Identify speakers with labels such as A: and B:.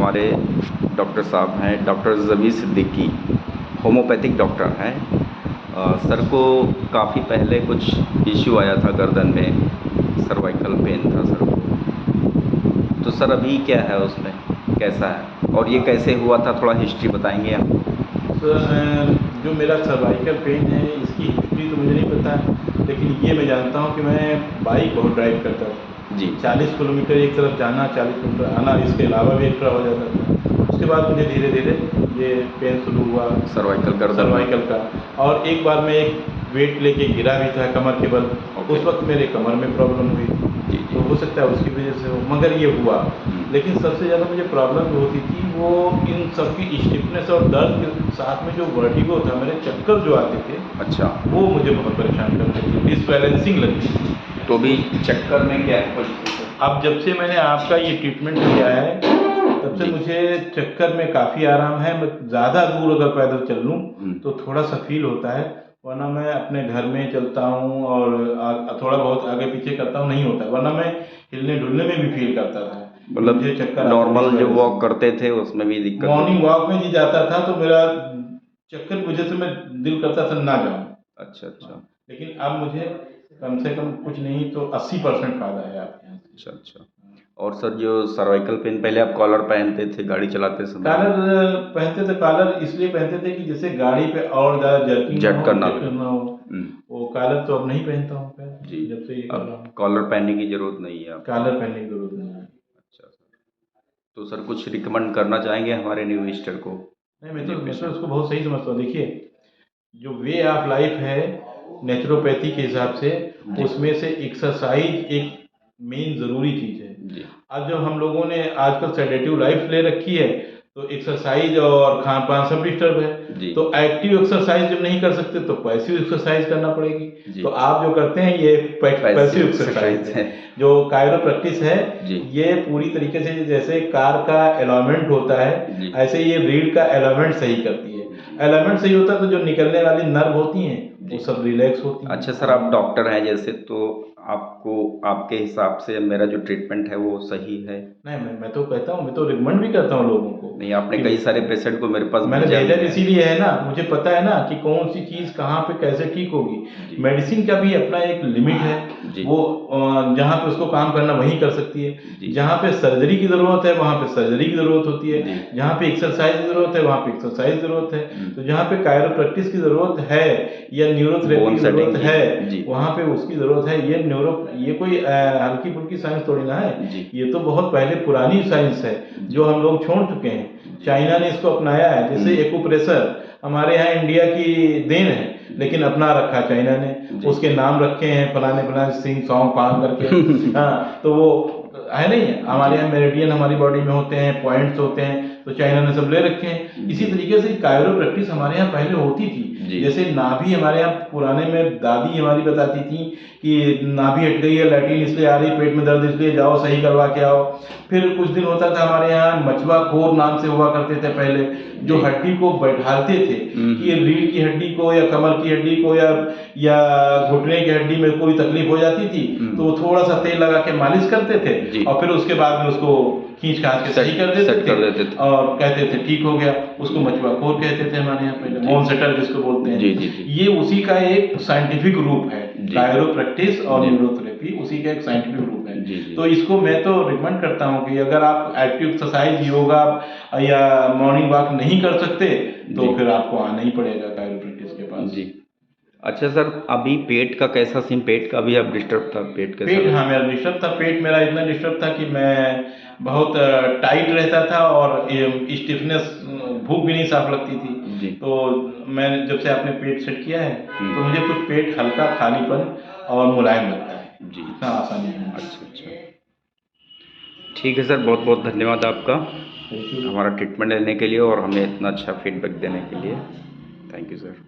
A: हमारे डॉक्टर साहब हैं, डॉक्टर ज़बी सिद्दीकी, होम्योपैथिक डॉक्टर हैं। सर को काफ़ी पहले कुछ इश्यू आया था गर्दन में, सर्वाइकल पेन था सर को। तो सर अभी क्या है उसमें, कैसा है और ये कैसे हुआ था, थोड़ा हिस्ट्री बताएंगे आप?
B: सर जो मेरा सर्वाइकल पेन है इसकी हिस्ट्री तो मुझे नहीं पता, लेकिन ये मैं जानता हूँ कि मैं बाइक बहुत ड्राइव करता था
A: जी।
B: 40 किलोमीटर एक तरफ जाना, 40 किलोमीटर आना, इसके अलावा भी एक्स्ट्रा हो जाता था। उसके बाद मुझे धीरे धीरे ये पेन शुरू हुआ सर्वाइकल का। और एक बार मैं एक वेट लेके गिरा भी था कमर के बल, उस वक्त मेरे कमर में प्रॉब्लम हुई थी। तो हो सकता है उसकी वजह से हो, मगर ये हुआ। लेकिन सबसे ज़्यादा मुझे प्रॉब्लम जो होती थी वो इन सब की स्टिफनेस और दर्द के साथ में जो वर्टिगो था, मेरे चक्कर जो आते थे,
A: अच्छा,
B: वो मुझे बहुत परेशान करते थे, डिसबैलेंसिंग लगती थी।
A: तो भी चक्कर में क्या है?
B: अब जब से मैंने आपका ये ट्रीटमेंट लिया है तब से मुझे चक्कर में काफ़ी आराम है। मैं ज़्यादा दूर अगर पैदल चल लूँ तो थोड़ा सा फील होता है, वरना मैं अपने घर में चलता हूँ और थोड़ा बहुत आगे पीछे करता हूँ, नहीं होता है। वरना मैं हिलने डुलने में भी फील करता था,
A: मतलब
B: मुझे चक्कर
A: नॉर्मल जो वॉक करते थे उसमें भी दिक्कत?
B: मॉर्निंग वॉक में जी जाता था तो मेरा चक्कर की वजह से मैं दिल करता था ना जाऊँ।
A: अच्छा अच्छा।
B: लेकिन अब मुझे कम से कम कुछ नहीं तो 80% फ़ायदा है आपके यहाँ से।
A: अच्छा अच्छा। और सर जो सर्वाइकल पेन, पहले आप कॉलर पहनते थे गाड़ी चलाते समय?
B: कॉलर पहनते थे, कॉलर इसलिए पहनते थे कि जैसे गाड़ी पे और ज़्यादा जर्किंग ना हो। वो कॉलर तो अब नहीं पहनता हूँ खैर,
A: जी।
B: जब से ये कर रहा हूँ।
A: कॉलर पहनने की ज़रूरत नहीं है आपको?
B: कॉलर पहनने की ज़रूरत नहीं है।
A: अच्छा सर, तो सर कुछ रिकमेंड करना चाहेंगे हमारे न्यू ईस्टर को?
B: नहीं, मैं तो उसको बहुत सही समझता हूँ। देखिए, जो वे ऑफ लाइफ है नेचुरोपैथी के हिसाब से, उसमें से एक्सरसाइज एक मेन ज़रूरी चीज़ है। अब जब हम लोगों ने आजकल सेडेटिव लाइफ ले रखी है तो एक्सरसाइज और खान पान सब डिस्टर्ब है। तो एक्टिव एक्सरसाइज जब नहीं कर सकते तो पैसिव एक्सरसाइज करना पड़ेगी। तो आप जो करते हैं ये पैसिव एक्सरसाइज है। जो कायरोप्रैक्टिस है ये पूरी तरीके से जैसे कार का एलाइनमेंट होता है, ऐसे ये रीढ़ का एलाइनमेंट सही करती है। एलाइनमेंट सही होता है तो जो निकलने वाली नर्व होती हैं वो सब रिलैक्स होती हैं।
A: अच्छा सर, आप डॉक्टर हैं जैसे, तो आपको आपके हिसाब से मेरा जो ट्रीटमेंट है वो सही है?
B: नहीं, मैं तो कहता हूँ, मैं तो रिकमेंड भी करता हूँ लोगों को।
A: नहीं, आपने कई सारे पेशेंट को मेरे पास
B: मैंने भेजा इसीलिए है ना, मुझे पता है ना कि कौन सी चीज़ कहाँ पे कैसे ठीक होगी। मेडिसिन का भी अपना एक लिमिट है, वो जहाँ पे उसको काम करना वहीं कर सकती है। जहाँ पे सर्जरी की ज़रूरत है वहाँ पे सर्जरी की ज़रूरत होती है, जहाँ पे एक्सरसाइज की ज़रूरत है वहाँ पे एक्सरसाइज की ज़रूरत है। तो जहाँ पे कायरोप्रैक्टिस की ज़रूरत है या न्यूरोथेरेपी की ज़रूरत है वहाँ पे उसकी ज़रूरत है। ये कोई हल्की फुल्की साइंस थोड़ी ना है, ये तो बहुत पहले पुरानी साइंस है जो हम लोग छोड़ चुके हैं। चाइना ने इसको अपनाया है, जैसे एक्यूप्रेशर हमारे यहाँ इंडिया की देन है, लेकिन अपना रखा चाइना ने, उसके नाम रखे हैं फलाने फलाने सिंग सॉन्ग फांग करके। हाँ, तो वो है नहीं, हमारे यहाँ मेरिडियन हमारी बॉडी में होते हैं, पॉइंट्स होते हैं, तो चाइना ने सब ले रखे हैं। इसी तरीके से कायरोप्रैक्टिस हमारे यहाँ पहले होती थी। जैसे नाभि हमारे यहाँ पुराने में दादी हमारी बताती थी कि नाभि हट गई है, लैट्रिन इसलिए आ रही, पेट में दर्द इसलिए, जाओ सही करवा के आओ। फिर कुछ दिन होता था हमारे यहाँ मचवा खोर नाम से हुआ करते थे पहले, जो हड्डी को बैठाते थे कि रीढ़ की हड्डी को या कमर की हड्डी को या घुटने की हड्डी में कोई तकलीफ हो जाती थी तो वो थोड़ा सा तेल लगा के मालिश करते थे और फिर उसके बाद में उसको खींच खांच के सही कर देते थे और कहते थे ठीक हो गया। उसको मचवा खोर कहते थे हमारे यहाँ पहले, मोन सेटर जिसको बोलते हैं। ये उसी का एक साइंटिफिक रूप है, कायरोप्रैक्टिस और न्यूरोथेरेपी उसी का एक साइंटिफिक रूप है। तो इसको मैं तो रिकमेंड करता हूँ कि अगर आप एक्टिव एक्सरसाइज योगा या मॉर्निंग वॉक नहीं कर सकते तो फिर आपको आना ही पड़ेगा कायरोप्रैक्टिस के पास।
A: अच्छा सर, अभी पेट का कैसा सीन? पेट का भी अब डिस्टर्ब था? पेट
B: हाँ, मेरा डिस्टर्ब था। पेट मेरा इतना डिस्टर्ब था कि मैं बहुत टाइट रहता था और स्टिफनेस, भूख भी नहीं साफ लगती थी। तो मैंने जब से आपने पेट सेट किया है तो मुझे कुछ पेट हल्का खालीपन और मुलायम लगता है, इतना आसानी है।
A: अच्छा अच्छा, ठीक है सर, बहुत बहुत धन्यवाद आपका हमारा ट्रीटमेंट लेने के लिए और हमें इतना अच्छा फीडबैक देने के लिए। Thank you sir.